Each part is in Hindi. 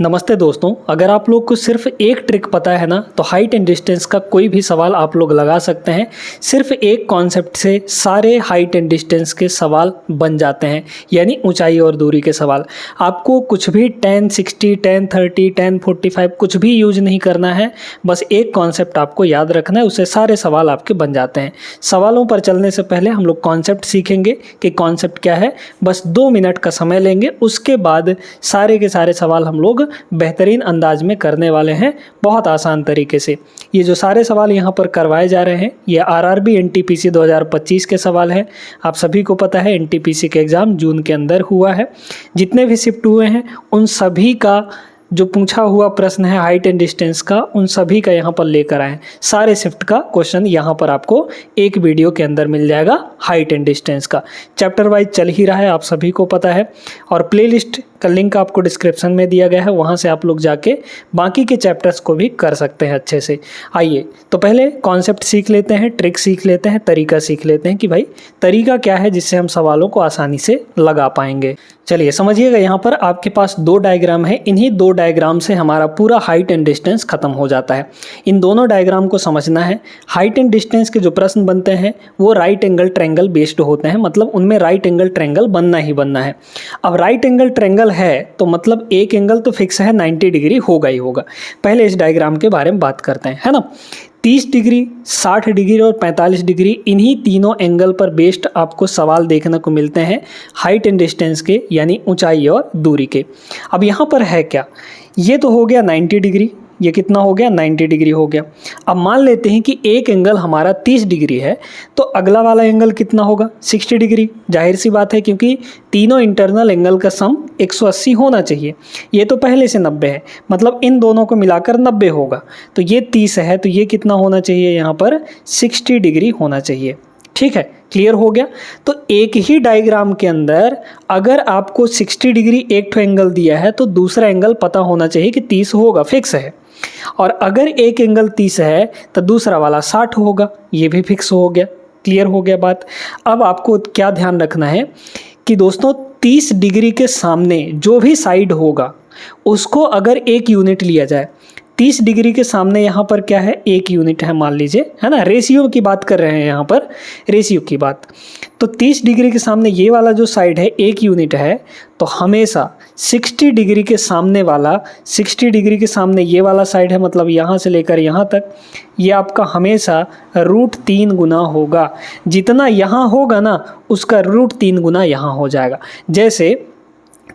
नमस्ते दोस्तों, अगर आप लोग को सिर्फ एक ट्रिक पता है ना तो हाइट एंड डिस्टेंस का कोई भी सवाल आप लोग लगा सकते हैं। सिर्फ एक कॉन्सेप्ट से सारे हाइट एंड डिस्टेंस के सवाल बन जाते हैं, यानी ऊंचाई और दूरी के सवाल। आपको कुछ भी 10, 60, 10, 30, 10, 45 कुछ भी यूज नहीं करना है, बस एक कॉन्सेप्ट आपको याद रखना है, उससे सारे सवाल आपके बन जाते हैं। सवालों पर चलने से पहले हम लोग कॉन्सेप्ट सीखेंगे कि कॉन्सेप्ट क्या है। बस 2 मिनट का समय लेंगे, उसके बाद सारे के सारे सवाल हम लोग बेहतरीन अंदाज में करने वाले हैं, बहुत आसान तरीके से। ये जो सारे सवाल यहाँ पर करवाए जा रहे हैं ये आरआरबी एनटीपीसी 2025 के सवाल हैं। आप सभी को पता है एनटीपीसी के एग्ज़ाम जून के अंदर हुआ है। जितने भी शिफ्ट हुए हैं उन सभी का जो पूछा हुआ प्रश्न है हाइट एंड डिस्टेंस का, उन सभी का यहाँ पर लेकर आए। सारे शिफ्ट का क्वेश्चन यहाँ पर आपको एक वीडियो के अंदर मिल जाएगा। हाइट एंड डिस्टेंस का चैप्टर वाइज चल ही रहा है, आप सभी को पता है, और प्लेलिस्ट का लिंक आपको डिस्क्रिप्शन में दिया गया है, वहाँ से आप लोग जाके बाकी के चैप्टर्स को भी कर सकते हैं अच्छे से। आइए तो पहले कॉन्सेप्ट सीख लेते हैं, ट्रिक सीख लेते हैं, तरीका सीख लेते हैं कि भाई तरीका क्या है जिससे हम सवालों को आसानी से लगा पाएंगे। चलिए समझिएगा, यहाँ पर आपके पास 2 डायग्राम है। इन्हीं 2 डायग्राम से हमारा पूरा हाइट एंड डिस्टेंस खत्म हो जाता है। इन दोनों डायग्राम को समझना है। हाइट एंड डिस्टेंस के जो प्रश्न बनते हैं वो राइट एंगल ट्रायंगल बेस्ड होते हैं, मतलब उनमें राइट एंगल ट्रायंगल बनना ही बनना है। अब राइट एंगल ट्रायंगल है तो मतलब एक एंगल तो फिक्स है, 90 डिग्री होगा ही होगा। पहले इस डायग्राम के बारे में बात करते हैं, है ना। 30 डिग्री, 60 डिग्री और 45 डिग्री, इन्हीं तीनों एंगल पर बेस्ड आपको सवाल देखने को मिलते हैं हाइट एंड डिस्टेंस के, यानी ऊंचाई और दूरी के। अब यहाँ पर है क्या, ये तो हो गया 90 डिग्री, ये कितना हो गया 90 डिग्री हो गया। अब मान लेते हैं कि एक एंगल हमारा 30 डिग्री है तो अगला वाला एंगल कितना होगा 60 डिग्री। जाहिर सी बात है, क्योंकि तीनों इंटरनल एंगल का सम 180 होना चाहिए। ये तो पहले से 90 है, मतलब इन दोनों को मिलाकर 90 होगा। तो ये 30 है तो ये कितना होना चाहिए, यहाँ पर 60 डिग्री होना चाहिए। ठीक है, क्लियर हो गया। तो एक ही डायग्राम के अंदर अगर आपको 60 डिग्री एक ठो एंगल दिया है तो दूसरा एंगल पता होना चाहिए कि 30 होगा, फिक्स है। और अगर एक एंगल 30 है तो दूसरा वाला 60 होगा, ये भी फिक्स हो गया। क्लियर हो गया बात। अब आपको क्या ध्यान रखना है कि दोस्तों 30 डिग्री के सामने जो भी साइड होगा उसको अगर 1 यूनिट लिया जाए, 30 डिग्री के सामने यहाँ पर क्या है 1 यूनिट है मान लीजिए, है ना। रेशियो की बात कर रहे हैं यहाँ पर, रेशियो की बात। तो 30 डिग्री के सामने ये वाला जो साइड है 1 यूनिट है, तो हमेशा 60 डिग्री के सामने वाला, 60 डिग्री के सामने ये वाला साइड है, मतलब यहाँ से लेकर यहाँ तक, ये आपका हमेशा √3 गुना होगा। जितना यहाँ होगा ना उसका √3 गुना यहाँ हो जाएगा। जैसे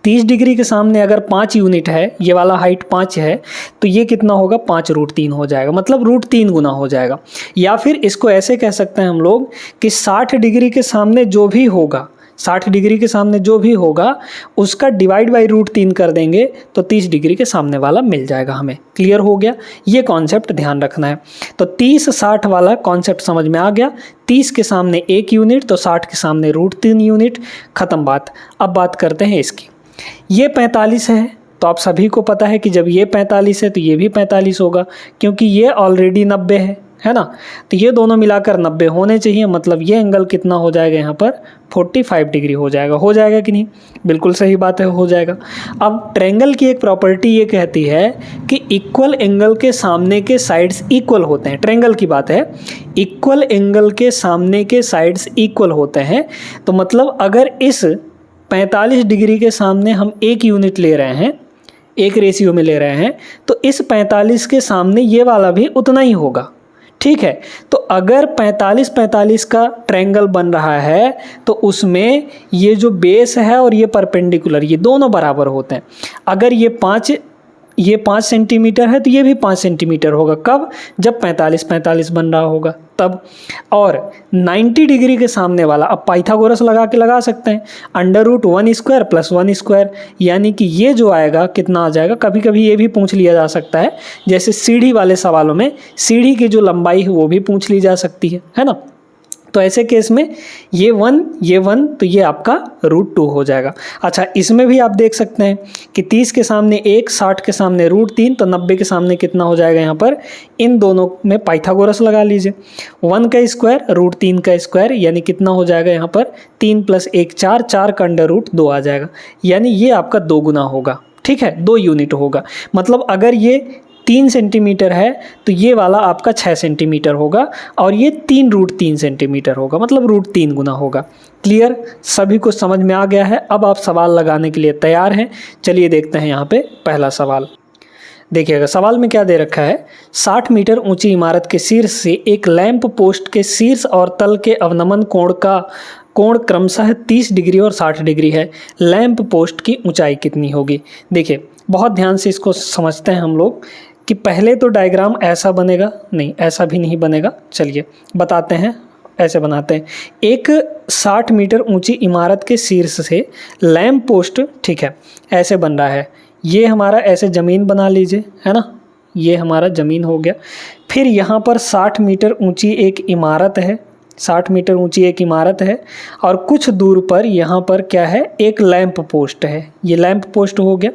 30 डिग्री के सामने अगर 5 यूनिट है, ये वाला हाइट 5 है, तो ये कितना होगा 5√3 हो जाएगा, मतलब √3 गुना हो जाएगा। या फिर इसको ऐसे कह सकते हैं हम लोग कि 60 डिग्री के सामने जो भी होगा, 60 डिग्री के सामने जो भी होगा उसका डिवाइड बाई √3 कर देंगे तो 30 डिग्री के सामने वाला मिल जाएगा हमें। क्लियर हो गया, ये कॉन्सेप्ट ध्यान रखना है। तो 30-60 वाला कॉन्सेप्ट समझ में आ गया। 30 के सामने 1 यूनिट तो 60 के सामने √3 यूनिट, ख़त्म बात। अब बात करते हैं इसकी। ये 45 है तो आप सभी को पता है कि जब ये 45 है तो ये भी 45 होगा, क्योंकि ये ऑलरेडी 90 है ना। तो ये दोनों मिलाकर 90 होने चाहिए, मतलब ये एंगल कितना हो जाएगा यहाँ पर 45 डिग्री हो जाएगा। हो जाएगा कि नहीं, बिल्कुल सही बात है, हो जाएगा। अब ट्रायंगल की एक प्रॉपर्टी ये कहती है कि इक्वल एंगल के सामने के साइड्स इक्वल होते हैं। ट्रायंगल की बात है, इक्वल एंगल के सामने के साइड्स इक्वल होते हैं। तो मतलब अगर इस 45 डिग्री के सामने हम 1 यूनिट ले रहे हैं, एक रेशियो में ले रहे हैं, तो इस 45 के सामने ये वाला भी उतना ही होगा। ठीक है, तो अगर 45-45 का ट्रायंगल बन रहा है तो उसमें ये जो बेस है और ये परपेंडिकुलर, ये दोनों बराबर होते हैं। अगर ये 5 सेंटीमीटर है तो ये भी 5 सेंटीमीटर होगा। कब, जब 45-45 बन रहा होगा तब। और 90 डिग्री के सामने वाला, अब पाइथागोरस लगा सकते हैं, √1² + 1², यानी कि ये जो आएगा कितना आ जाएगा। कभी कभी ये भी पूछ लिया जा सकता है, जैसे सीढ़ी वाले सवालों में सीढ़ी की जो लंबाई है वो भी पूछ ली जा सकती है ना। तो ऐसे केस में ये 1 तो ये आपका √2 हो जाएगा। अच्छा, इसमें भी आप देख सकते हैं कि 30 के सामने 1, 60 के सामने √3, तो 90 के सामने कितना हो जाएगा यहाँ पर। इन दोनों में पाइथागोरस लगा लीजिए, 1 का स्क्वायर √3 का स्क्वायर, यानी कितना हो जाएगा यहाँ पर 3 + 1 4, 4 का √2 आ जाएगा, यानी ये आपका 2 गुना होगा। ठीक है, 2 यूनिट होगा। मतलब अगर ये 3 सेंटीमीटर है तो ये वाला आपका 6 सेंटीमीटर होगा और ये 3√3 सेंटीमीटर होगा, मतलब √3 गुना होगा। क्लियर, सभी को समझ में आ गया है। अब आप सवाल लगाने के लिए तैयार हैं। चलिए देखते हैं यहाँ पे पहला सवाल। देखिएगा सवाल में क्या दे रखा है, 60 मीटर ऊंची इमारत के शीर्ष से एक लैंप पोस्ट के शीर्ष और तल के अवनमन कोण का कोण क्रमशः 30 डिग्री और 60 डिग्री है। लैंप पोस्ट की ऊंचाई कितनी होगी? देखिए बहुत ध्यान से इसको समझते हैं हम लोग कि पहले तो डायग्राम ऐसा बनेगा, नहीं ऐसा भी नहीं बनेगा। चलिए बताते हैं, ऐसे बनाते हैं। एक 60 मीटर ऊंची इमारत के शीर्ष से लैंप पोस्ट, ठीक है, ऐसे बन रहा है। ये हमारा ऐसे ज़मीन बना लीजिए, है ना, ये हमारा ज़मीन हो गया। फिर यहाँ पर 60 मीटर ऊंची एक इमारत है, 60 मीटर ऊंची एक इमारत है और कुछ दूर पर यहाँ पर क्या है, एक लैंप पोस्ट है। ये लैंप पोस्ट हो गया।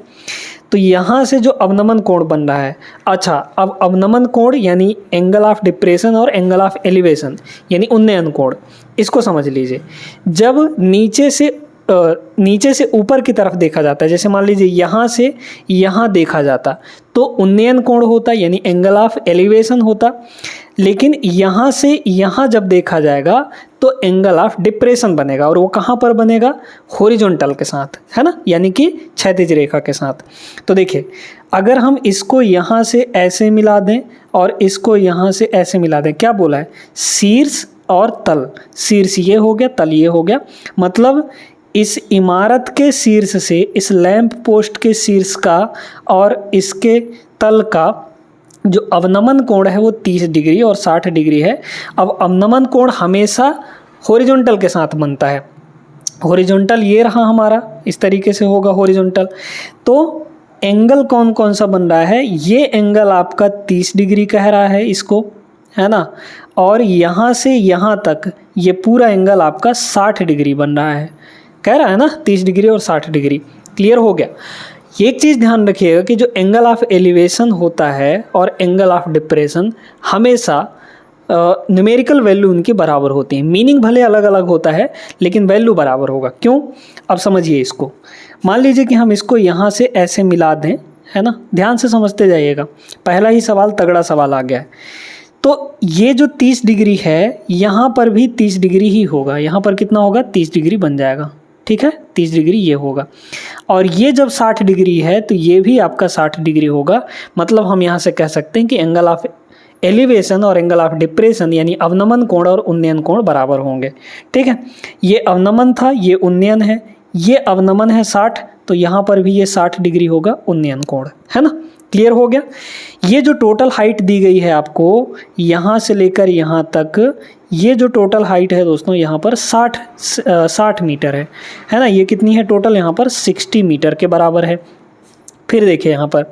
तो यहाँ से जो अवनमन कोण बन रहा है, अच्छा अब अवनमन कोण यानी एंगल ऑफ डिप्रेशन और एंगल ऑफ एलिवेशन यानी उन्नयन कोण, इसको समझ लीजिए। जब नीचे से ऊपर की तरफ देखा जाता है, जैसे मान लीजिए यहाँ से यहाँ देखा जाता तो उन्नयन कोण होता यानी एंगल ऑफ एलिवेशन होता, लेकिन यहाँ से यहाँ जब देखा जाएगा तो एंगल ऑफ डिप्रेशन बनेगा। और वो कहाँ पर बनेगा? हॉरिजॉन्टल के साथ, है ना, यानी कि क्षैतिज रेखा के साथ। तो देखिए अगर हम इसको यहाँ से ऐसे मिला दें और इसको यहाँ से ऐसे मिला दें, क्या बोला है, शीर्ष और तल। शीर्ष ये हो गया, तल ये हो गया। मतलब इस इमारत के शीर्ष से इस लैंप पोस्ट के शीर्ष का और इसके तल का जो अवनमन कोण है वो 30 डिग्री और 60 डिग्री है। अब अवनमन कोण हमेशा हॉरिजॉन्टल के साथ बनता है। हॉरिजॉन्टल ये रहा हमारा, इस तरीके से होगा हॉरिजॉन्टल। तो एंगल कौन कौन सा बन रहा है? ये एंगल आपका 30 डिग्री कह रहा है इसको, है ना, और यहाँ से यहाँ तक ये पूरा एंगल आपका 60 डिग्री बन रहा है, कह रहा है ना, 30 डिग्री और 60 डिग्री। क्लियर हो गया। एक चीज़ ध्यान रखिएगा कि जो एंगल ऑफ एलिवेशन होता है और एंगल ऑफ डिप्रेशन हमेशा न्यूमेरिकल वैल्यू उनकी बराबर होती है। मीनिंग भले अलग अलग होता है लेकिन वैल्यू बराबर होगा। क्यों? अब समझिए इसको। मान लीजिए कि हम इसको यहाँ से ऐसे मिला दें, है ना, ध्यान से समझते जाइएगा। पहला ही सवाल तगड़ा सवाल आ गया है। तो ये जो 30 डिग्री है यहाँ पर भी 30 डिग्री ही होगा। यहाँ पर कितना होगा? 30 डिग्री बन जाएगा, ठीक है, 30 डिग्री ये होगा। और ये जब 60 डिग्री है तो ये भी आपका 60 डिग्री होगा। मतलब हम यहाँ से कह सकते हैं कि एंगल ऑफ एलिवेशन और एंगल ऑफ डिप्रेशन यानी अवनमन कोण और उन्नयन कोण बराबर होंगे, ठीक है। ये अवनमन था, ये उन्नयन है। ये अवनमन है 60, तो यहाँ पर भी ये 60 डिग्री होगा उन्नयन कोण, है ना। क्लियर हो गया। ये जो टोटल हाइट दी गई है आपको यहाँ से लेकर यहाँ तक, ये जो टोटल हाइट है दोस्तों यहाँ पर 60 मीटर है ना। ये कितनी है टोटल? यहाँ पर 60 मीटर के बराबर है। फिर देखिए यहाँ पर,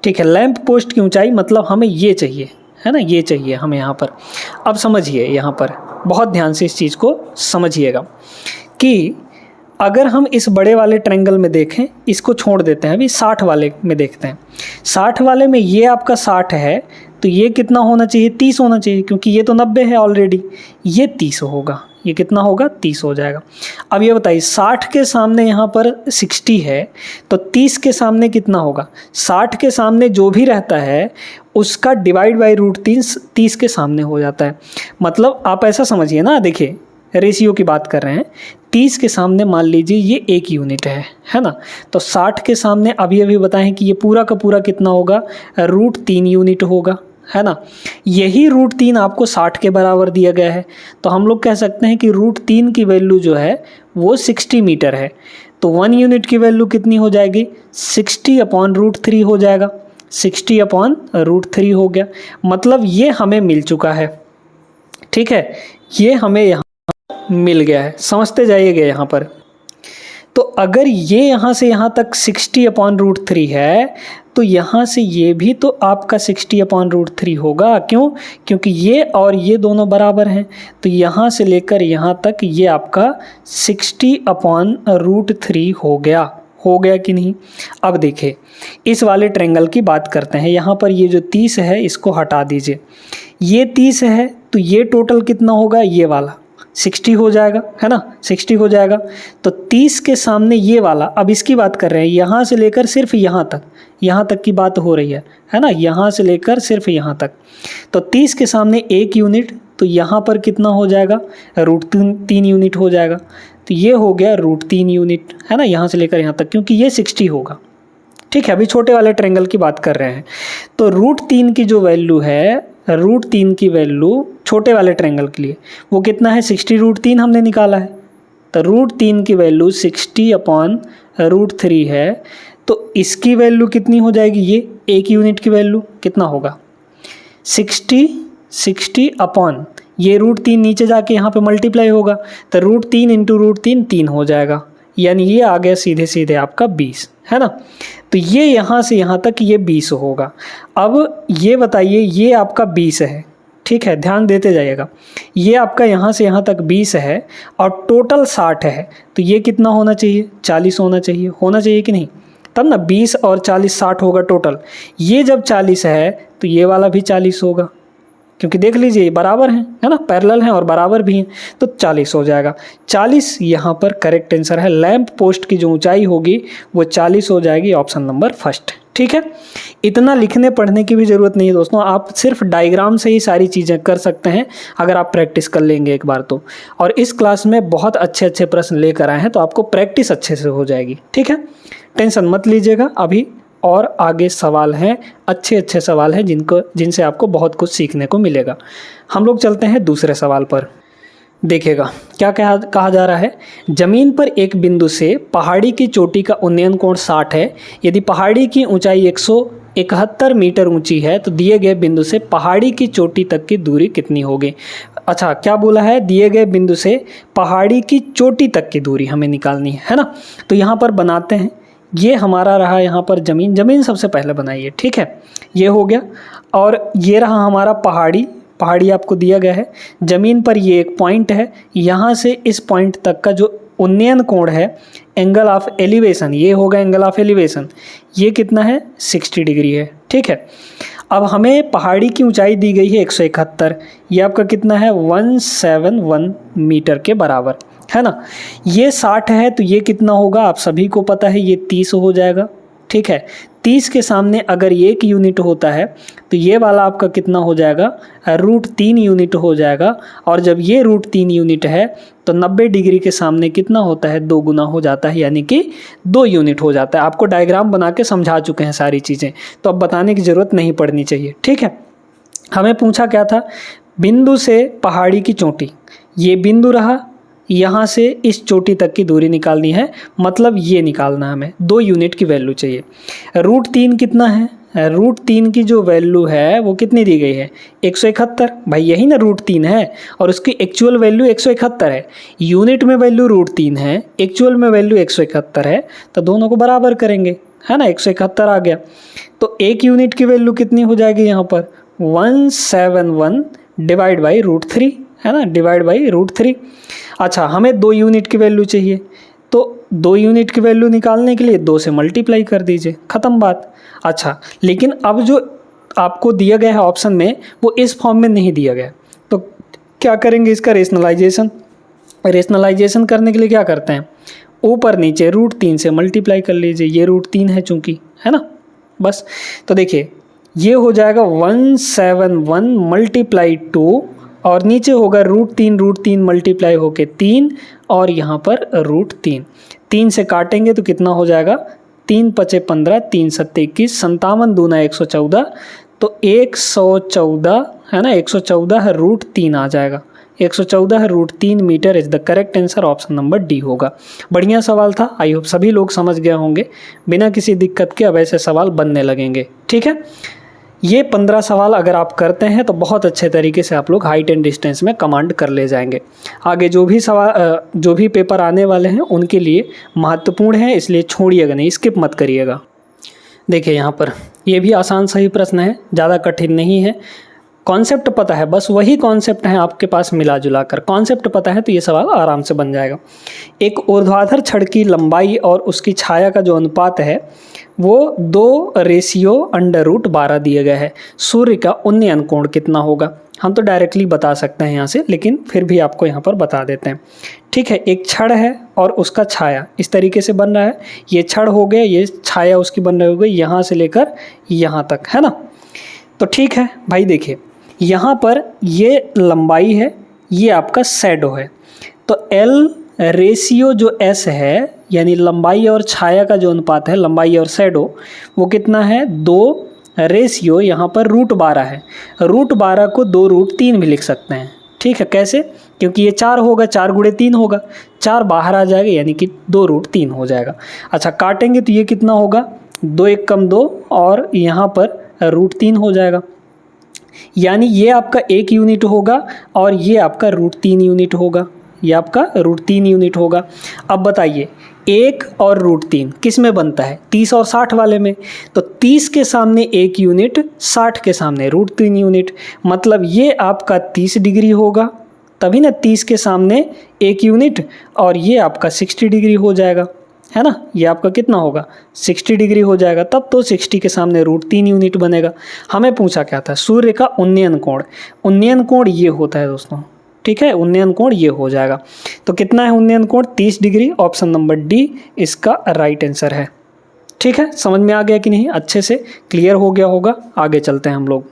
ठीक है, लैंप पोस्ट की ऊंचाई मतलब हमें ये चाहिए, है ना, ये चाहिए हमें यहाँ पर। अब समझिए यहाँ पर बहुत ध्यान से इस चीज़ को समझिएगा कि अगर हम इस बड़े वाले ट्रायंगल में देखें, इसको छोड़ देते हैं, अभी 60 वाले में देखते हैं। 60 वाले में ये आपका 60 है तो ये कितना होना चाहिए? 30 होना चाहिए, क्योंकि ये तो 90 है ऑलरेडी। ये 30 होगा। ये कितना होगा? 30 हो जाएगा। अब ये बताइए 60 के सामने यहाँ पर 60 है तो 30 के सामने कितना होगा? 60 के सामने जो भी रहता है उसका डिवाइड बाई √3 30 के सामने हो जाता है। मतलब आप ऐसा समझिए ना, देखिए रेशियो की बात कर रहे हैं। 30 के सामने मान लीजिए ये 1 यूनिट है ना। तो 60 के सामने अभी अभी बताएं कि ये पूरा का पूरा कितना होगा? √3 यूनिट होगा, है ना। यही √3 आपको 60 के बराबर दिया गया है। तो हम लोग कह सकते हैं कि √3 की वैल्यू जो है वो 60 मीटर है। तो 1 यूनिट की वैल्यू कितनी हो जाएगी? 60/√3 हो जाएगा। 60/√3 हो गया। मतलब ये हमें मिल चुका है, ठीक है, ये हमें यहाँ मिल गया है। समझते जाइएगा यहाँ पर। तो अगर ये यहाँ से यहाँ तक 60/√3 है तो यहाँ से ये भी तो आपका 60/√3 होगा। क्यों? क्योंकि ये और ये दोनों बराबर हैं। तो यहाँ से लेकर यहाँ तक ये आपका 60/√3 हो गया कि नहीं? अब देखिए इस वाले ट्रायंगल की बात करते हैं। यहाँ पर ये जो 30 है इसको हटा दीजिए। ये 30 है तो ये टोटल कितना होगा? ये वाला 60 हो जाएगा, है ना, 60 हो जाएगा। तो 30 के सामने ये वाला, अब इसकी बात कर रहे हैं, यहाँ से लेकर सिर्फ यहाँ तक की बात हो रही है ना, यहाँ से लेकर सिर्फ यहाँ तक। तो 30 के सामने 1 यूनिट, तो यहाँ पर कितना हो जाएगा, √3 यूनिट हो जाएगा। तो ये हो गया √3 यूनिट, है ना, यहाँ से लेकर यहाँ तक, क्योंकि ये 60 होगा। ठीक है, अभी छोटे वाले ट्रायंगल की बात कर रहे हैं। तो √3 की जो वैल्यू है, √3 की वैल्यू छोटे वाले ट्रायंगल के लिए वो कितना है, 60 √3 हमने निकाला है। तो √3 की वैल्यू 60/√3 है। तो इसकी वैल्यू कितनी हो जाएगी, ये 1 यूनिट की वैल्यू कितना होगा, 60 अपॉन ये √3 नीचे जाके यहाँ पे मल्टीप्लाई होगा। तो √3 इंटू √3 3 हो जाएगा, यानी ये आ गया सीधे सीधे आपका 20, है ना। तो ये यहाँ से यहाँ तक ये 20 होगा। अब ये बताइए, ये आपका 20 है, ठीक है, ध्यान देते जाइएगा। ये आपका यहाँ से यहाँ तक 20 है और टोटल 60 है, तो ये कितना होना चाहिए, 40 होना चाहिए कि नहीं, तब ना 20 और 40 60 होगा टोटल। ये जब 40 है तो ये वाला भी 40 होगा, क्योंकि देख लीजिए बराबर हैं, है ना, पैरेलल हैं और बराबर भी हैं, तो 40 हो जाएगा। 40 यहाँ पर करेक्ट आंसर है। लैंप पोस्ट की जो ऊंचाई होगी वो 40 हो जाएगी, ऑप्शन नंबर फर्स्ट। ठीक है, इतना लिखने पढ़ने की भी ज़रूरत नहीं है दोस्तों, आप सिर्फ डायग्राम से ही सारी चीज़ें कर सकते हैं अगर आप प्रैक्टिस कर लेंगे एक बार तो। और इस क्लास में बहुत अच्छे अच्छे प्रश्न लेकर आए हैं, तो आपको प्रैक्टिस अच्छे से हो जाएगी। ठीक है, टेंशन मत लीजिएगा, अभी और आगे सवाल हैं, अच्छे अच्छे सवाल हैं जिनसे आपको बहुत कुछ सीखने को मिलेगा। हम लोग चलते हैं दूसरे सवाल पर। देखिएगा क्या कहा जा रहा है, जमीन पर एक बिंदु से पहाड़ी की चोटी का उन्नयन कोण 60 है। यदि पहाड़ी की ऊंचाई 171 मीटर ऊंची है तो दिए गए बिंदु से पहाड़ी की चोटी तक की दूरी कितनी होगी। अच्छा, क्या बोला है, दिए गए बिंदु से पहाड़ी की चोटी तक की दूरी हमें निकालनी है ना। तो यहाँ पर बनाते हैं, ये हमारा रहा यहाँ पर जमीन सबसे पहले बनाइए। ठीक है, ये हो गया, और ये रहा हमारा पहाड़ी आपको दिया गया है। ज़मीन पर ये एक पॉइंट है, यहाँ से इस पॉइंट तक का जो उन्नयन कोण है, एंगल ऑफ एलिवेशन, ये होगा एंगल ऑफ एलिवेशन, ये कितना है, 60 डिग्री है। ठीक है, अब हमें पहाड़ी की ऊंचाई दी गई है 171, ये आपका कितना है, 171 मीटर के बराबर, है ना। ये 60 है तो ये कितना होगा, आप सभी को पता है, ये 30 हो जाएगा। ठीक है, 30 के सामने अगर 1 यूनिट होता है तो ये वाला आपका कितना हो जाएगा, √3 यूनिट हो जाएगा। और जब ये √3 यूनिट है तो 90 डिग्री के सामने कितना होता है, 2 गुना हो जाता है, यानी कि 2 यूनिट हो जाता है। आपको डायग्राम बना के समझा चुके हैं सारी चीज़ें, तो अब बताने की ज़रूरत नहीं पड़नी चाहिए। ठीक है, हमें पूछा क्या था, बिंदु से पहाड़ी की चोटी, ये बिंदु रहा, यहाँ से इस चोटी तक की दूरी निकालनी है, मतलब ये निकालना है हमें, 2 यूनिट की वैल्यू चाहिए। √3 कितना है, √3 की जो वैल्यू है वो कितनी दी गई है, 171, भाई यही ना √3 है, और उसकी एक्चुअल वैल्यू 171 है। यूनिट में वैल्यू √3 है, एक्चुअल में वैल्यू 171 है, तो दोनों को बराबर करेंगे, है ना, 171 आ गया। तो 1 यूनिट की वैल्यू कितनी हो जाएगी यहाँ पर, 171 डिवाइड बाई √3, है ना, डिवाइड बाई √3। अच्छा, हमें 2 यूनिट की वैल्यू चाहिए, तो 2 यूनिट की वैल्यू निकालने के लिए 2 से मल्टीप्लाई कर दीजिए, ख़त्म बात। अच्छा, लेकिन अब जो आपको दिया गया है ऑप्शन में वो इस फॉर्म में नहीं दिया गया, तो क्या करेंगे, इसका रेशनलाइजेशन करने के लिए क्या करते हैं, ऊपर नीचे √3 से मल्टीप्लाई कर लीजिए, ये √3 है चूँकि, है ना, बस। तो देखिए ये हो जाएगा 171 मल्टीप्लाई 2, और नीचे होगा √3 मल्टीप्लाई होके 3, और यहाँ पर √3 से काटेंगे तो कितना हो जाएगा, 3 × 5 = 15, 3 × 7 = 21, 57 दूना 114, तो 114 है ना, 114 है √3 आ जाएगा, 114 है √3 meter is the correct answer, option number D होगा। बढ़िया सवाल था, आई होप सभी लोग समझ गए होंगे, बिना किसी दिक्कत के अब ऐसे सवाल बनने लगेंगे। ठीक है, ये 15 सवाल अगर आप करते हैं तो बहुत अच्छे तरीके से आप लोग हाइट एंड डिस्टेंस में कमांड कर ले जाएंगे। आगे जो भी पेपर आने वाले हैं उनके लिए महत्वपूर्ण है, इसलिए छोड़िएगा नहीं, स्किप मत करिएगा। देखिए यहाँ पर ये भी आसान सही प्रश्न है, ज़्यादा कठिन नहीं है, कॉन्सेप्ट पता है, बस वही कॉन्सेप्ट है आपके पास मिला जुला कर, कॉन्सेप्ट पता है तो ये सवाल आराम से बन जाएगा। एक ऊर्ध्वाधर छड़ की लंबाई और उसकी छाया का जो अनुपात है वो 2:12 दिया गया है। सूर्य का उन्नयन कोण कितना होगा। हम तो डायरेक्टली बता सकते हैं यहाँ से, लेकिन फिर भी आपको यहाँ पर बता देते हैं। ठीक है, एक छड़ है और उसका छाया इस तरीके से बन रहा है। ये छड़ हो गया, ये छाया उसकी बन रही हो गई यहाँ से लेकर यहाँ तक, है ना। तो ठीक है भाई, देखिए यहाँ पर ये लंबाई है, ये आपका शैडो है। तो L रेशियो जो S है, यानी लंबाई और छाया का जो अनुपात है, लंबाई और शैडो, वो कितना है, 2 रेशियो यहाँ पर √12 है। √12 को 2√3 भी लिख सकते हैं। ठीक है, कैसे, क्योंकि ये 4 होगा, 4 गुणे 3 होगा, 4 बाहर आ जाएगा यानी कि 2√3 हो जाएगा। अच्छा, काटेंगे तो ये कितना होगा, 2 1 कम 2 और यहाँ पर √3 हो जाएगा। यानी ये आपका 1 यूनिट होगा और ये आपका √3 यूनिट होगा, ये आपका √3 यूनिट होगा। अब बताइए 1 और √3 किस में बनता है, 30 और 60 वाले में। तो 30 के सामने 1 यूनिट, 60 के सामने √3 यूनिट, मतलब ये आपका 30 डिग्री होगा, तभी ना 30 के सामने 1 यूनिट, और ये आपका 60 डिग्री हो जाएगा, है ना। ये आपका कितना होगा, 60 डिग्री हो जाएगा, तब तो 60 के सामने √3 यूनिट बनेगा। हमें पूछा क्या था, सूर्य का उन्नयन कोण। उन्नयन कोण ये होता है दोस्तों, ठीक है, उन्नयन कोण ये हो जाएगा। तो कितना है उन्नयन कोण, 30 डिग्री। ऑप्शन नंबर डी इसका राइट आंसर है। ठीक है, समझ में आ गया कि नहीं, अच्छे से क्लियर हो गया होगा। आगे चलते हैं हम लोग।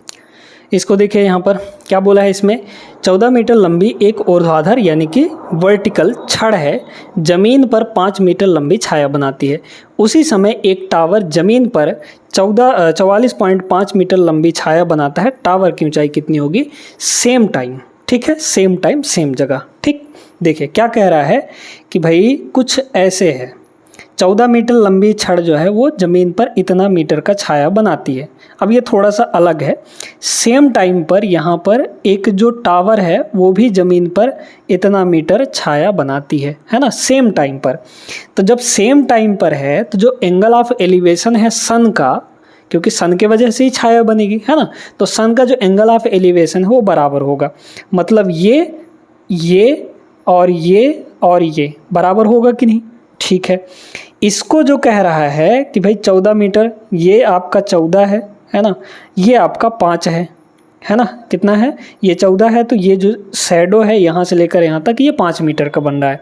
इसको देखिए यहाँ पर क्या बोला है, इसमें 14 मीटर लंबी एक ऊर्ध्वाधर यानी कि वर्टिकल छड़ है, जमीन पर 5 मीटर लंबी छाया बनाती है। उसी समय एक टावर जमीन पर 44.5 मीटर लंबी छाया बनाता है। टावर की ऊंचाई कितनी होगी, सेम टाइम। ठीक है, सेम टाइम सेम जगह। ठीक, देखिए क्या कह रहा है कि भाई कुछ ऐसे है, 14 मीटर लंबी छड़ जो है वो ज़मीन पर इतना मीटर का छाया बनाती है। अब ये थोड़ा सा अलग है, सेम टाइम पर यहाँ पर एक जो टावर है वो भी ज़मीन पर इतना मीटर छाया बनाती है ना, सेम टाइम पर। तो जब सेम टाइम पर है तो जो एंगल ऑफ एलिवेशन है सन का, क्योंकि सन के वजह से ही छाया बनेगी, है ना, तो सन का जो एंगल ऑफ एलिवेशन है वो बराबर होगा। मतलब ये और ये बराबर होगा कि नहीं। ठीक है, इसको जो कह रहा है कि भाई 14 मीटर, ये आपका 14 है ना, ये आपका 5 है ना, कितना है, ये 14 है, तो ये जो शैडो है यहाँ से लेकर यहाँ तक ये 5 मीटर का बन रहा है।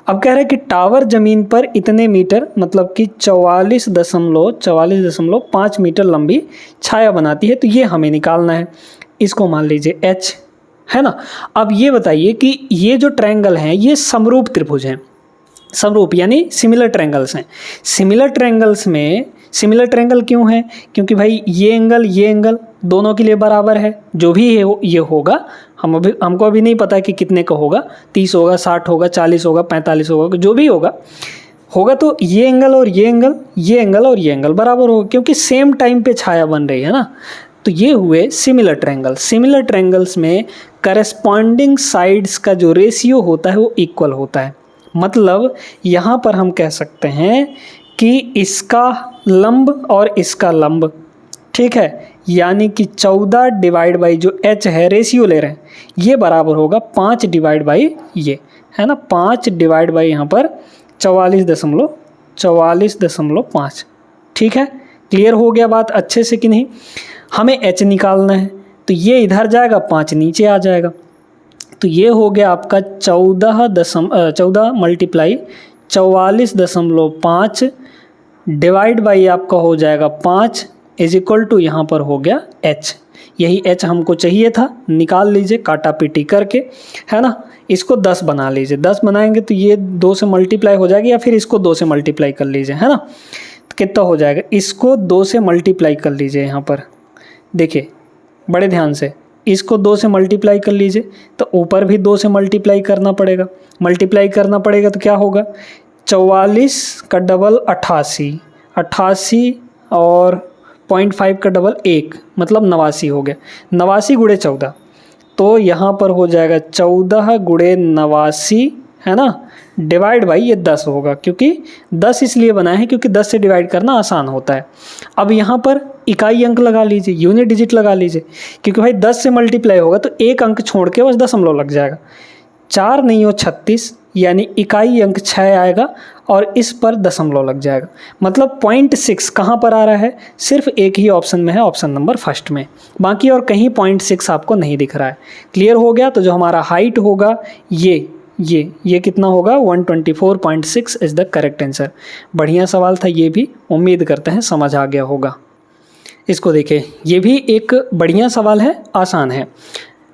अब कह रहे हैं कि टावर ज़मीन पर इतने मीटर, मतलब कि 44.5 मीटर लंबी छाया बनाती है, तो ये हमें निकालना है। इसको मान लीजिए H, है ना। अब ये बताइए कि ये जो ट्रायंगल हैं ये समरूप त्रिभुज हैं। समरूप यानी सिमिलर ट्रायंगल्स हैं। सिमिलर ट्रायंगल्स में, सिमिलर ट्रायंगल क्यों है, क्योंकि भाई ये एंगल दोनों के लिए बराबर है। जो भी ये होगा, हमको अभी नहीं पता कि कितने का होगा, 30 होगा, 60 होगा, 40 होगा, 45 होगा, जो भी होगा तो ये एंगल और ये एंगल और ये एंगल बराबर होगा, क्योंकि सेम टाइम पे छाया बन रही है ना। तो ये हुए सिमिलर ट्रायंगल। सिमिलर ट्रायंगल्स में करस्पॉन्डिंग साइड्स का जो रेशियो होता है वो इक्वल होता है। मतलब यहाँ पर हम कह सकते हैं कि इसका लंब और इसका लंब, ठीक है, यानी कि 14 डिवाइड बाई जो H है, रेशियो ले रहे हैं, ये बराबर होगा 5 डिवाइड बाई ये, है ना, 5 डिवाइड बाई यहाँ पर 44.5। ठीक है, क्लियर हो गया बात अच्छे से कि नहीं। हमें H निकालना है, तो ये इधर जाएगा, 5 नीचे आ जाएगा, तो ये हो गया आपका 14 मल्टीप्लाई 44.5 डिवाइड बाई आपका हो जाएगा 5 इज इक्वल टू यहाँ पर हो गया H। यही H हमको चाहिए था, निकाल लीजिए काटा पीटी करके, है ना। इसको 10 बना लीजिए, 10 बनाएंगे तो ये 2 से मल्टीप्लाई हो जाएगी, या फिर इसको 2 से मल्टीप्लाई कर लीजिए, है ना। तो कितना हो जाएगा, इसको 2 से मल्टीप्लाई कर लीजिए। यहाँ पर देखिए बड़े ध्यान से, इसको 2 से मल्टीप्लाई कर लीजिए, तो ऊपर भी 2 से मल्टीप्लाई करना पड़ेगा। तो क्या होगा, 44 का डबल 88 और 0.5 का डबल 1, मतलब 89 हो गया। 89 गुणे 14, तो यहाँ पर हो जाएगा 14 गुणे 89, है ना, डिवाइड बाई ये 10 होगा, क्योंकि 10 इसलिए बना है क्योंकि 10 से डिवाइड करना आसान होता है। अब यहाँ पर इकाई अंक लगा लीजिए, यूनिट डिजिट लगा लीजिए, क्योंकि भाई 10 से मल्टीप्लाई होगा तो एक अंक छोड़ के बस दशमलव लग जाएगा। 4 नहीं हो 36, यानी इकाई अंक 6 आएगा और इस पर दशमलव लग जाएगा। मतलब 0.6 कहाँ पर आ रहा है, सिर्फ एक ही ऑप्शन में है, ऑप्शन नंबर फर्स्ट में, बाकी और कहीं 0.6 आपको नहीं दिख रहा है। क्लियर हो गया। तो जो हमारा हाइट होगा ये कितना होगा, 124.6 इज़ द करेक्ट आंसर। बढ़िया सवाल था ये भी, उम्मीद करते हैं समझ आ गया होगा। इसको देखें, ये भी एक बढ़िया सवाल है, आसान है।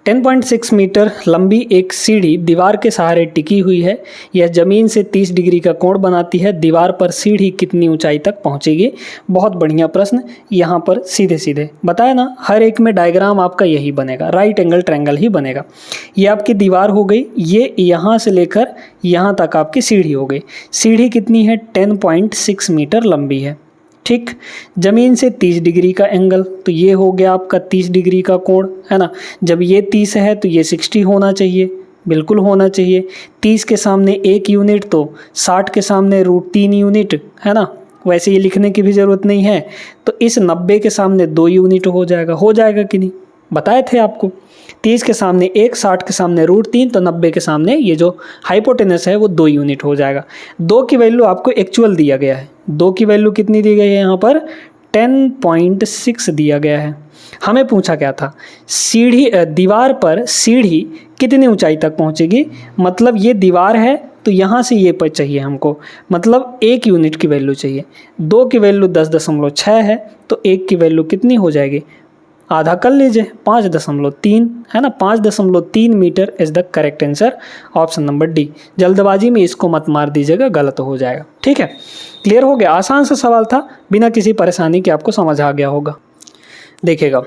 10.6 मीटर लंबी एक सीढ़ी दीवार के सहारे टिकी हुई है। यह ज़मीन से 30 डिग्री का कोण बनाती है। दीवार पर सीढ़ी कितनी ऊंचाई तक पहुंचेगी। बहुत बढ़िया प्रश्न। यहाँ पर सीधे सीधे बताया ना, हर एक में डायग्राम आपका यही बनेगा, राइट एंगल ट्रायंगल ही बनेगा। ये आपकी दीवार हो गई, ये यहाँ से लेकर यहाँ तक आपकी सीढ़ी हो गई। सीढ़ी कितनी है, 10.6 मीटर लंबी है। ठीक, ज़मीन से 30 डिग्री का एंगल, तो ये हो गया आपका 30 डिग्री का कोण, है ना। जब ये 30 है तो ये 60 होना चाहिए, बिल्कुल होना चाहिए। 30 के सामने 1 यूनिट तो 60 के सामने √3 यूनिट, है ना। वैसे ये लिखने की भी ज़रूरत नहीं है। तो इस 90 के सामने 2 यूनिट हो जाएगा कि नहीं, बताए थे आपको। 30 के सामने 1, 60 के सामने √3, तो 90 के सामने ये जो हाइपोटेनस है वो 2 यूनिट हो जाएगा। 2 की वैल्यू आपको एक्चुअल दिया गया है। 2 की वैल्यू कितनी दी गई है यहाँ पर, 10.6 दिया गया है। हमें पूछा क्या था, सीढ़ी दीवार पर सीढ़ी कितनी ऊंचाई तक पहुँचेगी। मतलब ये दीवार है तो यहाँ से ये पर चाहिए हमको, मतलब 1 यूनिट की वैल्यू चाहिए। 2 की वैल्यू 10.6 है, तो 1 की वैल्यू कितनी हो जाएगी, आधा कर लीजिए, 5.3 है ना। 5.3 meter is the correct answer, option number D. जल्दबाजी में इसको मत मार दीजिएगा, गलत हो जाएगा। ठीक है, क्लियर हो गया। आसान सा सवाल था, बिना किसी परेशानी के आपको समझ आ गया होगा। देखिएगा,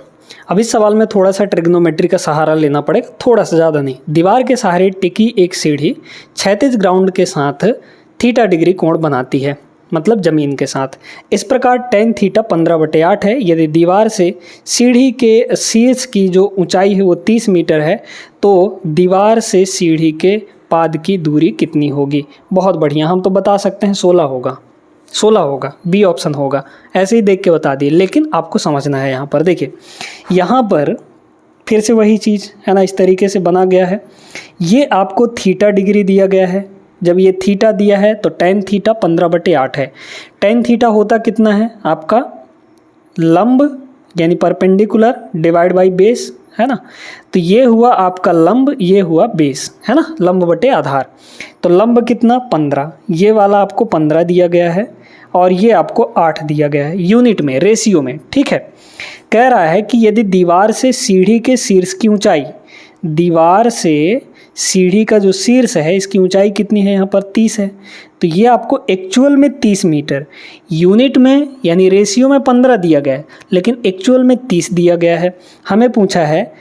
अब इस सवाल में थोड़ा सा ट्रिग्नोमेट्री का सहारा लेना पड़ेगा, थोड़ा सा, ज़्यादा नहीं। दीवार के सहारे टिकी एक सीढ़ी क्षैतिज ग्राउंड के साथ थीटा डिग्री कोण बनाती है, मतलब ज़मीन के साथ। इस प्रकार tan थीटा 15/8 है। यदि दीवार से सीढ़ी के शीर्ष की जो ऊंचाई है वो 30 मीटर है, तो दीवार से सीढ़ी के पाद की दूरी कितनी होगी। बहुत बढ़िया, हम तो बता सकते हैं 16 होगा, बी ऑप्शन होगा। ऐसे ही देख के बता दिए, लेकिन आपको समझना है। यहाँ पर देखिए, यहाँ पर फिर से वही चीज़ है ना, इस तरीके से बना गया है। ये आपको थीटा डिग्री दिया गया है। जब ये थीटा दिया है तो tan थीटा 15/8 है। tan थीटा होता कितना है आपका, लंब यानी परपेंडिकुलर डिवाइड बाई बेस, है ना। तो ये हुआ आपका लंब, ये हुआ बेस, है ना, लंब बटे आधार। तो लंब कितना, 15, ये वाला आपको 15 दिया गया है और ये आपको 8 दिया गया है यूनिट में, रेशियो में। ठीक है, कह रहा है कि यदि दीवार से सीढ़ी के शीर्ष की ऊंचाई, दीवार से सीढ़ी का जो शीर्ष है इसकी ऊंचाई कितनी है, यहाँ पर 30 है। तो ये आपको एक्चुअल में 30 मीटर, यूनिट में यानी रेशियो में 15 दिया गया है, लेकिन एक्चुअल में 30 दिया गया है। हमें पूछा है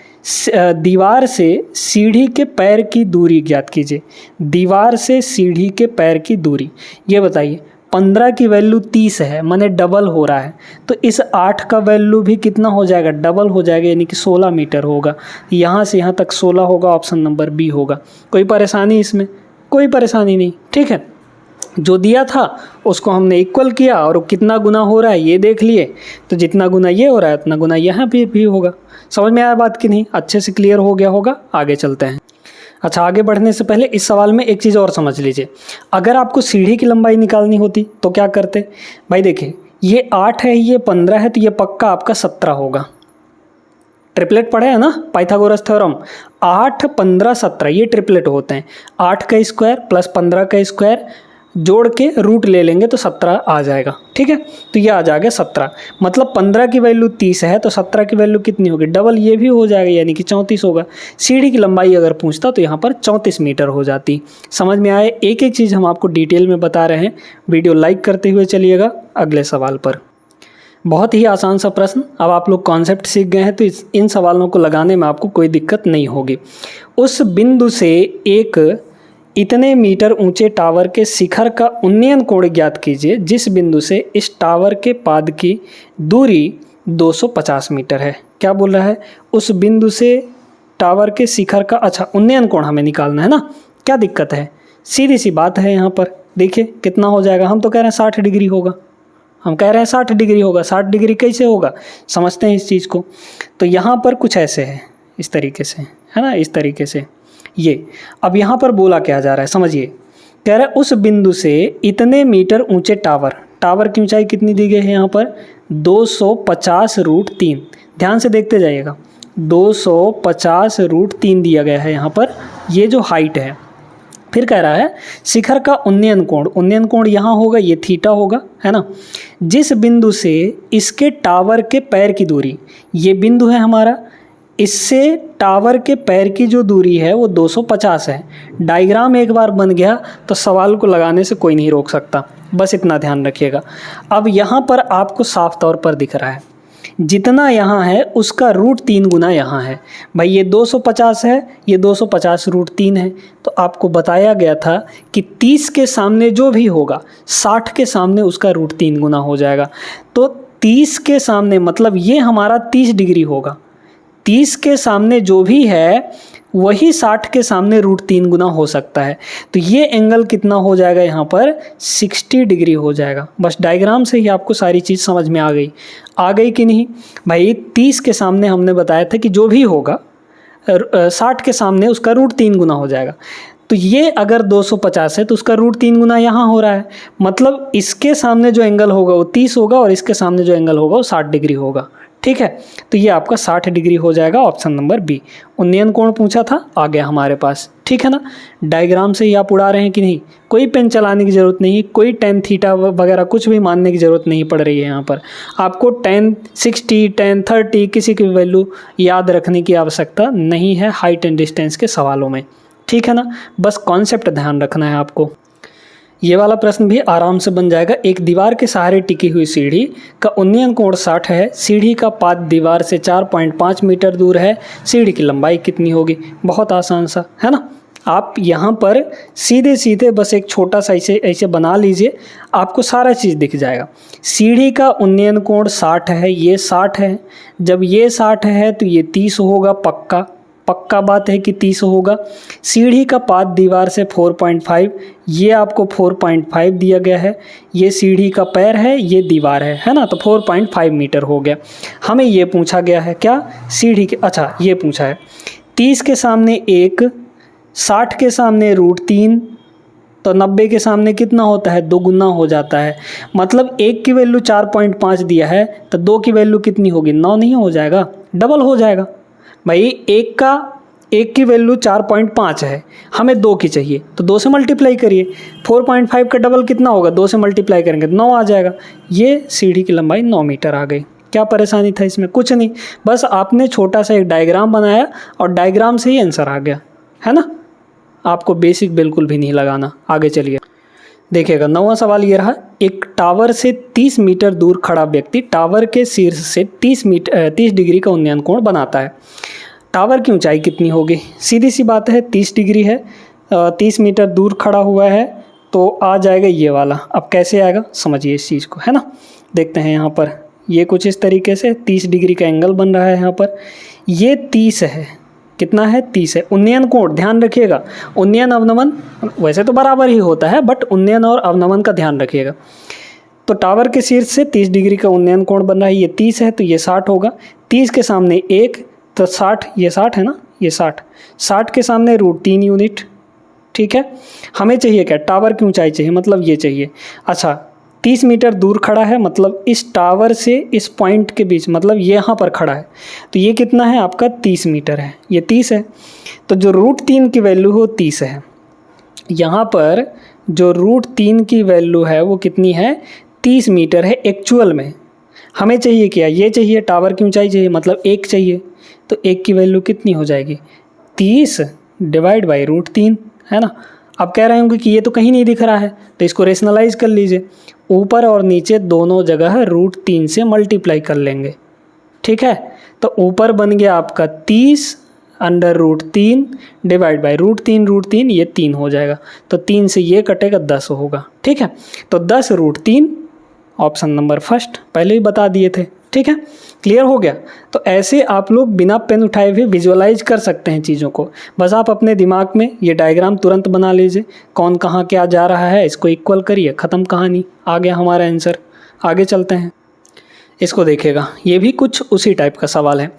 दीवार से सीढ़ी के पैर की दूरी ज्ञात कीजिए। दीवार से सीढ़ी के पैर की दूरी, ये बताइए। 15 की वैल्यू 30 है, माने डबल हो रहा है, तो इस 8 का वैल्यू भी कितना हो जाएगा, डबल हो जाएगा, यानी कि 16 मीटर होगा। यहाँ से यहाँ तक 16 होगा, ऑप्शन नंबर बी होगा। कोई परेशानी इसमें, कोई परेशानी नहीं। ठीक है, जो दिया था उसको हमने इक्वल किया और कितना गुना हो रहा है ये देख लिए, तो जितना गुना ये हो रहा है उतना गुना यहाँ भी होगा। समझ में आया बात कि नहीं, अच्छे से क्लियर हो गया होगा। आगे चलते हैं। अच्छा, आगे बढ़ने से पहले इस सवाल में एक चीज़ और समझ लीजिए। अगर आपको सीढ़ी की लंबाई निकालनी होती तो क्या करते भाई। देखिए, ये 8 है, ये 15 है, तो ये पक्का आपका 17 होगा। ट्रिपलेट पढ़े है ना, पाइथागोरस थ्योरम। 8, 15, 17 ये ट्रिपलेट होते हैं। 8 का स्क्वायर प्लस 15 का स्क्वायर जोड़ के रूट ले लेंगे तो 17 आ जाएगा। ठीक है, तो ये आ जाएगा 17। मतलब 15 की वैल्यू 30 है तो 17 की वैल्यू कितनी होगी, डबल ये भी हो जाएगा, यानी कि 34 होगा। सीढ़ी की लंबाई अगर पूछता तो यहाँ पर 34 मीटर हो जाती। समझ में आए, एक एक चीज़ हम आपको डिटेल में बता रहे हैं। वीडियो लाइक करते हुए चलिएगा अगले सवाल पर। बहुत ही आसान सा प्रश्न। अब आप लोग कॉन्सेप्ट सीख गए हैं तो इन सवालों को लगाने में आपको कोई दिक्कत नहीं होगी। उस बिंदु से एक इतने मीटर ऊंचे टावर के शिखर का उन्नयन कोण ज्ञात कीजिए जिस बिंदु से इस टावर के पाद की दूरी 250 मीटर है। क्या बोल रहा है, उस बिंदु से टावर के शिखर का, अच्छा, उन्नयन कोण हमें निकालना है ना। क्या दिक्कत है, सीधी सी बात है। यहाँ पर देखिए कितना हो जाएगा। हम तो कह रहे हैं 60 डिग्री होगा, हम कह रहे हैं 60 डिग्री होगा। 60 डिग्री कैसे होगा, समझते हैं इस चीज़ को। तो यहाँ पर कुछ ऐसे है, इस तरीके से, है ना, इस तरीके से ये। अब यहाँ पर बोला क्या जा रहा है, समझिए। कह रहा है उस बिंदु से इतने मीटर ऊंचे टावर की ऊंचाई कितनी दी गई है यहाँ पर 250√3। ध्यान से देखते जाइएगा, 250√3 दिया गया है यहाँ पर, ये जो हाइट है। फिर कह रहा है शिखर का उन्नयन कोण यहाँ होगा, ये थीटा होगा, है ना। जिस बिंदु से इसके टावर के पैर की दूरी, ये बिंदु है हमारा, इससे टावर के पैर की जो दूरी है वो 250 है। डायग्राम एक बार बन गया तो सवाल को लगाने से कोई नहीं रोक सकता, बस इतना ध्यान रखिएगा। अब यहाँ पर आपको साफ तौर पर दिख रहा है जितना यहाँ है उसका √3 गुना यहाँ है। भाई ये 250 है, ये 250√3 है। तो आपको बताया गया था कि 30 के सामने जो भी होगा 60 के सामने उसका √3 गुना हो जाएगा। तो 30 के सामने मतलब ये हमारा 30 डिग्री होगा, 30 के सामने जो भी है वही 60 के सामने √3 गुना हो सकता है। तो ये एंगल कितना हो जाएगा यहाँ पर 60 डिग्री हो जाएगा। बस डायग्राम से ही आपको सारी चीज़ समझ में आ गई कि नहीं। भाई 30 के सामने हमने बताया था कि जो भी होगा 60 के सामने उसका √3 गुना हो जाएगा। तो ये अगर 250 है तो उसका √3 गुना यहाँ हो रहा है, मतलब इसके सामने जो एंगल होगा वो 30 होगा और इसके सामने जो एंगल होगा वो 60 डिग्री होगा। ठीक है, तो ये आपका 60 डिग्री हो जाएगा, ऑप्शन नंबर बी। उन्नयन कोण पूछा था, आ गया हमारे पास। ठीक है ना, डायग्राम से ही आप उड़ा रहे हैं कि नहीं, कोई पेन चलाने की ज़रूरत नहीं, कोई tan थीटा वगैरह कुछ भी मानने की ज़रूरत नहीं पड़ रही है। यहाँ पर आपको tan 60 tan 30 किसी की वैल्यू याद रखने की आवश्यकता नहीं है हाइट एंड डिस्टेंस के सवालों में। ठीक है ना, बस कॉन्सेप्ट ध्यान रखना है आपको। ये वाला प्रश्न भी आराम से बन जाएगा। एक दीवार के सहारे टिकी हुई सीढ़ी का उन्नयन कोण 60 है, सीढ़ी का पाद दीवार से 4.5 मीटर दूर है, सीढ़ी की लंबाई कितनी होगी। बहुत आसान सा है ना। आप यहाँ पर सीधे सीधे बस एक छोटा सा ऐसे बना लीजिए, आपको सारा चीज़ दिख जाएगा। सीढ़ी का उन्नयन कोण 60 है, ये 60 है, जब ये 60 है तो ये 30 होगा, पक्का बात है कि 30 होगा। सीढ़ी का पाद दीवार से 4.5, ये आपको 4.5 दिया गया है, ये सीढ़ी का पैर है, ये दीवार है ना, तो 4.5 मीटर हो गया। हमें ये पूछा गया है क्या, सीढ़ी के, अच्छा ये पूछा है 30 के सामने 1, 60 के सामने √3, तो 90 के सामने कितना होता है, 2 गुना हो जाता है। मतलब 1 की वैल्यू 4.5 दिया है तो 2 की वैल्यू कितनी होगी, 9 नहीं हो जाएगा, डबल हो जाएगा। भाई 1 की वैल्यू 4.5 है, हमें 2 की चाहिए तो 2 से मल्टीप्लाई करिए। 4.5 का डबल कितना होगा, 2 से मल्टीप्लाई करेंगे तो 9 आ जाएगा। ये सीढ़ी की लंबाई 9 मीटर आ गई। क्या परेशानी था इसमें, कुछ नहीं, बस आपने छोटा सा एक डायग्राम बनाया और डायग्राम से ही आंसर आ गया, है ना। आपको बेसिक बिल्कुल भी नहीं लगाना। आगे चलिए देखिएगा, 9वां सवाल ये रहा। एक टावर से 30 मीटर दूर खड़ा व्यक्ति टावर के शीर्ष से 30 डिग्री का उन्नयन कोण बनाता है। टावर की ऊंचाई कितनी होगी, सीधी सी बात है 30 डिग्री है, 30 मीटर दूर खड़ा हुआ है तो आ जाएगा ये वाला। अब कैसे आएगा समझिए इस चीज़ को, है ना। देखते हैं यहाँ पर ये कुछ इस तरीके से 30 डिग्री का एंगल बन रहा है। यहाँ पर ये 30 है, कितना है 30 है। उन्नयन कोण ध्यान रखिएगा, उन्नयन अवनमन वैसे तो बराबर ही होता है बट उन्नयन और अवनमन का ध्यान रखिएगा। तो टावर के शीर्ष से 30 डिग्री का उन्नयन कोण बन रहा है, ये 30 है तो ये 60 होगा। 30 के सामने 1 तो 60, ये 60 है ना, ये 60 के सामने √3 यूनिट। ठीक है, हमें चाहिए क्या, टावर की ऊंचाई चाहिए, मतलब ये चाहिए। अच्छा 30 मीटर दूर खड़ा है, मतलब इस टावर से इस पॉइंट के बीच, मतलब ये यहाँ पर खड़ा है तो ये कितना है आपका 30 मीटर है, ये 30 है। तो जो √3 की वैल्यू हो 30 है, यहाँ पर जो √3 की वैल्यू है वो कितनी है 30 मीटर है एक्चुअल में। हमें चाहिए क्या, ये चाहिए टावर की ऊंचाई चाहिए, मतलब 1 चाहिए। तो 1 की वैल्यू कितनी हो जाएगी 30 डिवाइड बाई √3, है ना। अब कह रहे होंगे कि ये तो कहीं नहीं दिख रहा है, तो इसको रेशनलाइज कर लीजिए, ऊपर और नीचे दोनों जगह √3 से मल्टीप्लाई कर लेंगे। ठीक है, तो ऊपर बन गया आपका 30 अंडर √3 डिवाइड बाई √3, ये 3 हो जाएगा, तो 3 से ये कटेगा 10 होगा। ठीक है, तो 10 √3 ऑप्शन नंबर फर्स्ट, पहले ही बता दिए थे। ठीक है, क्लियर हो गया। तो ऐसे आप लोग बिना पेन उठाए हुए विजुअलाइज कर सकते हैं चीज़ों को। बस आप अपने दिमाग में ये डायग्राम तुरंत बना लीजिए, कौन कहाँ क्या जा रहा है, इसको इक्वल करिए, ख़त्म कहानी, आ गया हमारा आंसर। आगे चलते हैं, इसको देखिएगा, ये भी कुछ उसी टाइप का सवाल है।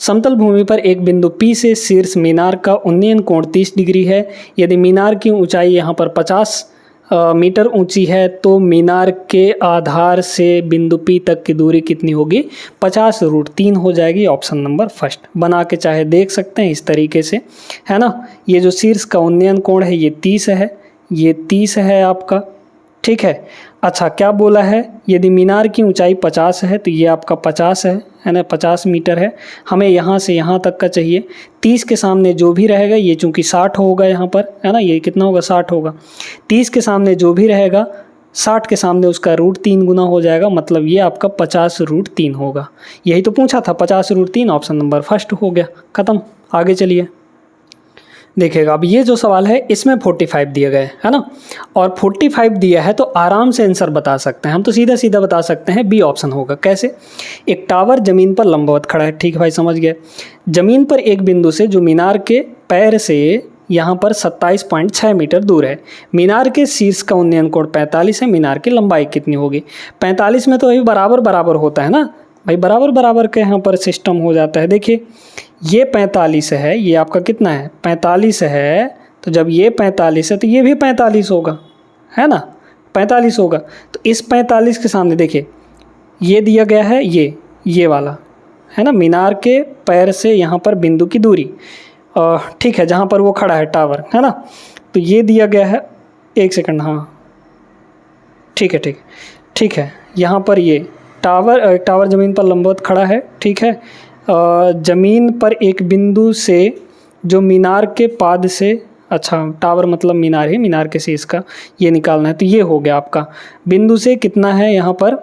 समतल भूमि पर एक बिंदु P से शीर्ष मीनार का उन्नयन कोण 30 डिग्री है। यदि मीनार की ऊंचाई यहाँ पर 50 मीटर ऊंची है तो मीनार के आधार से बिंदु P तक की दूरी कितनी होगी? 50√3 हो जाएगी। Option number first. बना के चाहे देख सकते हैं इस तरीके से, है ना। ये जो शीर्ष का उन्नयन कोण है ये 30 है, ये 30 है आपका, ठीक है। अच्छा, क्या बोला है? यदि मीनार की ऊंचाई 50 है तो ये आपका 50 है ना, 50 मीटर है। हमें यहाँ से यहाँ तक का चाहिए। 30 के सामने जो भी रहेगा, ये चूँकि 60 होगा यहाँ पर, है ना, ये कितना होगा? 60 होगा। 30 के सामने जो भी रहेगा 60 के सामने उसका √3 गुना हो जाएगा, मतलब ये आपका 50√3 होगा। यही तो पूछा था, 50√3। ऑप्शन नंबर फर्स्ट हो गया, ख़त्म। आगे चलिए देखिएगा। अब ये जो सवाल है इसमें 45 दिया गया है ना, और 45 दिया है तो आराम से आंसर बता सकते हैं हम, तो सीधा सीधा बता सकते हैं बी ऑप्शन होगा। कैसे? एक टावर ज़मीन पर लंबवत खड़ा है, ठीक है भाई, समझ गए। ज़मीन पर एक बिंदु से जो मीनार के पैर से यहाँ पर 27.6 मीटर दूर है। मीनार के शीर्ष का उन्नयन कोण 45 है। मीनार की लंबाई कितनी होगी? 45 में तो अभी बराबर बराबर होता है ना भाई, बराबर बराबर के यहाँ पर सिस्टम हो जाता है। देखिए ये 45 है, ये आपका कितना है? 45 है। तो जब ये 45 है तो ये भी 45 होगा, है ना, 45 होगा। तो इस 45 के सामने देखिए ये दिया गया है, ये वाला, है ना, मीनार के पैर से यहाँ पर बिंदु की दूरी, ठीक है, जहाँ पर वो खड़ा है टावर, है ना। तो ये दिया गया है, एक सेकंड, हाँ ठीक है, ठीक है। यहाँ पर ये टावर ज़मीन पर लंबवत खड़ा है, ठीक है। ज़मीन पर एक बिंदु से जो मीनार के पाद से, अच्छा टावर मतलब मीनार है, मीनार के शीर्ष का ये निकालना है। तो ये हो गया आपका बिंदु से कितना है यहाँ पर?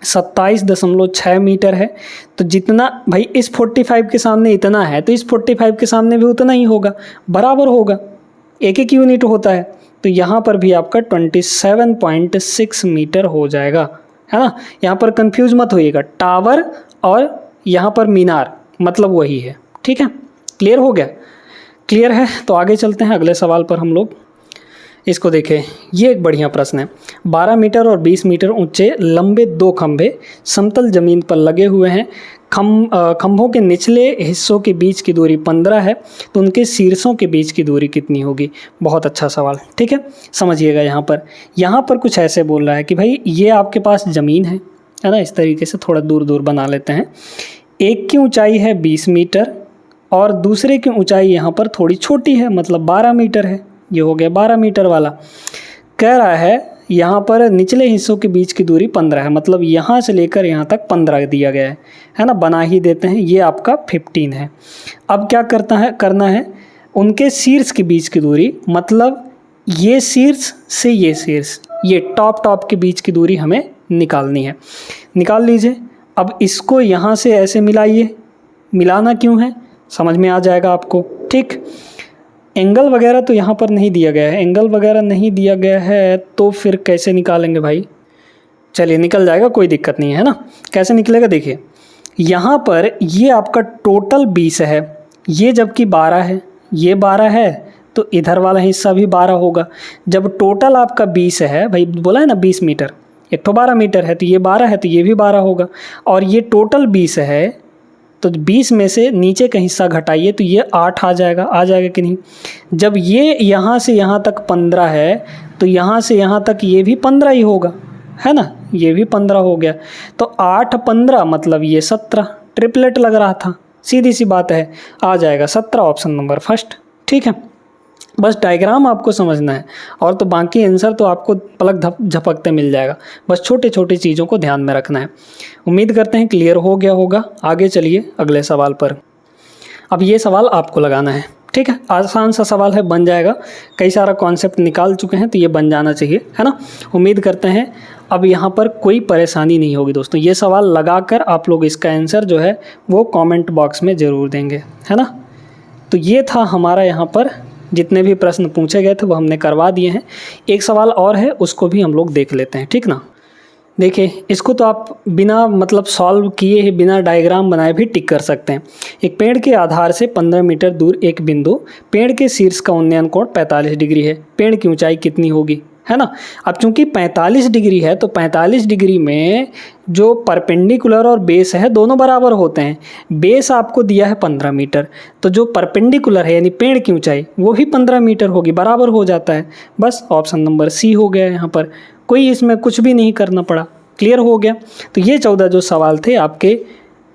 27.6 मीटर है। तो जितना भाई इस 45 के सामने इतना है तो इस 45 के सामने भी उतना ही होगा, बराबर होगा, एक एक यूनिट होता है। तो यहाँ पर भी आपका 27.6 मीटर हो जाएगा, है ना। यहाँ पर कंफ्यूज मत होइएगा, टावर और यहाँ पर मीनार मतलब वही है, ठीक है। क्लियर हो गया? क्लियर है तो आगे चलते हैं अगले सवाल पर हम लोग। इसको देखें, ये एक बढ़िया प्रश्न है। 12 मीटर और 20 मीटर ऊंचे लंबे 2 खंभे समतल ज़मीन पर लगे हुए हैं। खंभों के निचले हिस्सों के बीच की दूरी 15 है, तो उनके शीर्षों के बीच की दूरी कितनी होगी? बहुत अच्छा सवाल, ठीक है। समझिएगा, यहाँ पर कुछ ऐसे बोल रहा है कि भाई ये आपके पास ज़मीन है ना, इस तरीके से थोड़ा दूर दूर बना लेते हैं। एक की ऊंचाई है 20 मीटर और दूसरे की ऊंचाई यहाँ पर थोड़ी छोटी है, मतलब 12 मीटर है। ये हो गया 12 मीटर वाला। कह रहा है यहाँ पर निचले हिस्सों के बीच की दूरी 15 है, मतलब यहाँ से लेकर यहाँ तक 15 दिया गया है ना, बना ही देते हैं। ये आपका 15 है। अब क्या करना है उनके शीर्ष के बीच की दूरी, मतलब ये शीर्ष से ये शीर्ष, ये टॉप के बीच की दूरी हमें निकालनी है। निकाल लीजिए। अब इसको यहाँ से ऐसे मिलाइए। मिलाना क्यों है समझ में आ जाएगा आपको, ठीक। एंगल वगैरह तो यहाँ पर नहीं दिया गया है, एंगल वगैरह नहीं दिया गया है तो फिर कैसे निकालेंगे भाई? चलिए निकल जाएगा, कोई दिक्कत नहीं है ना। कैसे निकलेगा? देखिए यहाँ पर ये आपका टोटल 20 है, ये जबकि 12 है, ये 12 है तो इधर वाला हिस्सा भी 12 होगा। जब टोटल आपका 20 है, भाई बोला है ना 20 मीटर, एक तो 12 मीटर है तो ये 12 है तो ये भी 12 होगा, और ये टोटल 20 है तो 20 में से नीचे का हिस्सा घटाइए तो ये 8 आ जाएगा कि नहीं। जब ये यहाँ से यहाँ तक 15 है तो यहाँ से यहाँ तक ये भी 15 ही होगा, है ना, ये भी 15 हो गया। तो 8 15 मतलब ये 17, ट्रिपलेट लग रहा था, सीधी सी बात है, आ जाएगा 17। ऑप्शन नंबर फर्स्ट, ठीक है। बस डायग्राम आपको समझना है और तो बाकी आंसर तो आपको पलक झपकते मिल जाएगा, बस छोटे छोटे चीज़ों को ध्यान में रखना है। उम्मीद करते हैं क्लियर हो गया होगा। आगे चलिए अगले सवाल पर। अब ये सवाल आपको लगाना है, ठीक है, आसान सा सवाल है, बन जाएगा। कई सारा कॉन्सेप्ट निकाल चुके हैं तो ये बन जाना चाहिए, है ना। उम्मीद करते हैं अब यहाँ पर कोई परेशानी नहीं होगी दोस्तों। ये सवाल लगाकर आप लोग इसका आंसर जो है वो कमेंट बॉक्स में ज़रूर देंगे, है ना। तो ये था हमारा यहाँ पर जितने भी प्रश्न पूछे गए थे वो हमने करवा दिए हैं। एक सवाल और है, उसको भी हम लोग देख लेते हैं, ठीक ना। देखिए इसको तो आप बिना मतलब सॉल्व किए ही, बिना डायग्राम बनाए भी टिक कर सकते हैं। एक पेड़ के आधार से 15 मीटर दूर एक बिंदु, पेड़ के शीर्ष का उन्नयन कोण 45 डिग्री है। पेड़ की ऊंचाई कितनी होगी, है ना। अब चूंकि 45 डिग्री है तो 45 डिग्री में जो परपेंडिकुलर और बेस है दोनों बराबर होते हैं। बेस आपको दिया है 15 मीटर, तो जो परपेंडिकुलर है यानी पेड़ की ऊंचाई वो भी 15 मीटर होगी, बराबर हो जाता है। बस ऑप्शन नंबर सी हो गया यहाँ पर, कोई इसमें कुछ भी नहीं करना पड़ा, क्लियर हो गया। तो ये 14 जो सवाल थे आपके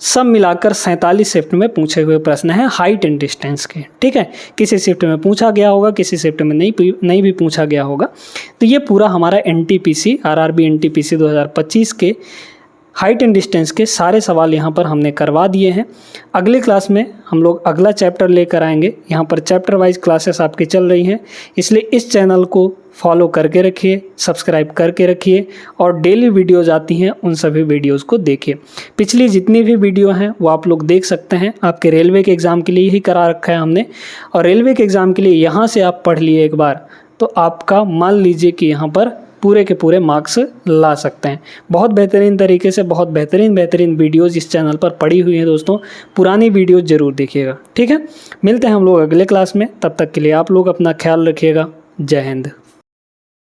सब मिलाकर 47 शिफ्ट में पूछे हुए प्रश्न हैं हाइट एंड डिस्टेंस के, ठीक है। किसी शिफ्ट में पूछा गया होगा, किसी शिफ्ट में नहीं भी पूछा गया होगा। तो ये पूरा हमारा एनटीपीसी आरआरबी एनटीपीसी 2025 के हाइट एंड डिस्टेंस के सारे सवाल यहाँ पर हमने करवा दिए हैं। अगले क्लास में हम लोग अगला चैप्टर लेकर आएंगे। यहाँ पर चैप्टर वाइज क्लासेस आपकी चल रही हैं, इसलिए इस चैनल को फॉलो करके रखिए, सब्सक्राइब करके रखिए और डेली वीडियोज आती हैं उन सभी वीडियोज़ को देखिए। पिछली जितनी भी वीडियो हैं वो आप लोग देख सकते हैं, आपके रेलवे के एग्ज़ाम के लिए ही करा रखा है हमने। और रेलवे के एग्ज़ाम के लिए यहाँ से आप पढ़ लिए एक बार तो आपका मान लीजिए कि यहाँ पर पूरे के पूरे मार्क्स ला सकते हैं। बहुत बेहतरीन तरीके से बहुत बेहतरीन वीडियोज़ इस चैनल पर पड़ी हुई हैं दोस्तों, पुरानी वीडियोज़ ज़रूर देखिएगा, ठीक है। मिलते हैं हम लोग अगले क्लास में, तब तक के लिए आप लोग अपना ख्याल रखिएगा। जय हिंद।